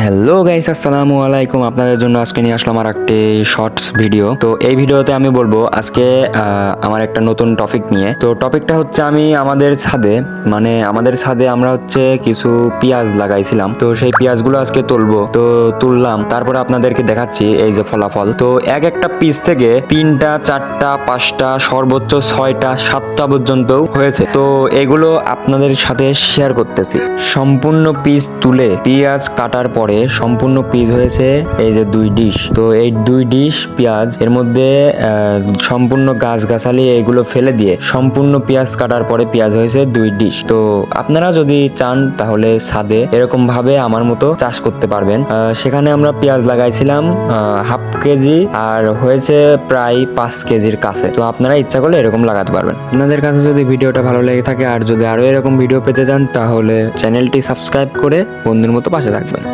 Hello guys, আসসালামু আলাইকুম। আপনাদের জন্য আজকে নিয়ে আসলাম আর একটি শর্টস ভিডিও। তো এই ভিডিওতে আমি বলবো আজকে আমার একটা নতুন টপিক নিয়ে। তো টপিকটা হচ্ছে আমি আমাদের ছাদে আমরা হচ্ছে কিছু পেঁয়াজ লাগাইছিলাম। তো সেই পেঁয়াজগুলো আজকে তুললাম, তারপরে আপনাদেরকে দেখাচ্ছি এই যে ফলাফল। তো এক একটা পিস থেকে 3টা 4টা 5টা সর্বোচ্চ 6টা 7টা পর্যন্ত হয়েছে। তো এগুলো আপনাদের সাথে শেয়ার করতেছি। সম্পূর্ণ পিস তুলে পেঁয়াজ কাটার পরে সম্পূর্ণ পিস হয়েছে এই যে 2 ডিশ। তো এই 2 ডিশ পেঁয়াজ এর মধ্যে সম্পূর্ণ গাছগাছালি এগুলো ফেলে দিয়ে সম্পূর্ণ পেঁয়াজ কাটার পরে পেঁয়াজ হয়েছে 2 ডিশ। তো আপনারা যদি চান তাহলে ছাদে এরকম ভাবে আমার মতো চাষ করতে পারবেন। সেখানে আমরা পেঁয়াজ লাগাইছিলাম হাফ কেজি আর হয়েছে প্রায় 5 কেজির কাছে। তো আপনারা ইচ্ছা করলে এরকম লাগাতে পারবেন। আপনাদের কাছে যদি ভিডিওটা ভালো লেগে থাকে আর যদি আরো এরকম ভিডিও পেতে চান তাহলে চ্যানেলটি সাবস্ক্রাইব করে বন্ধুর মতো পাশে থাকবেন।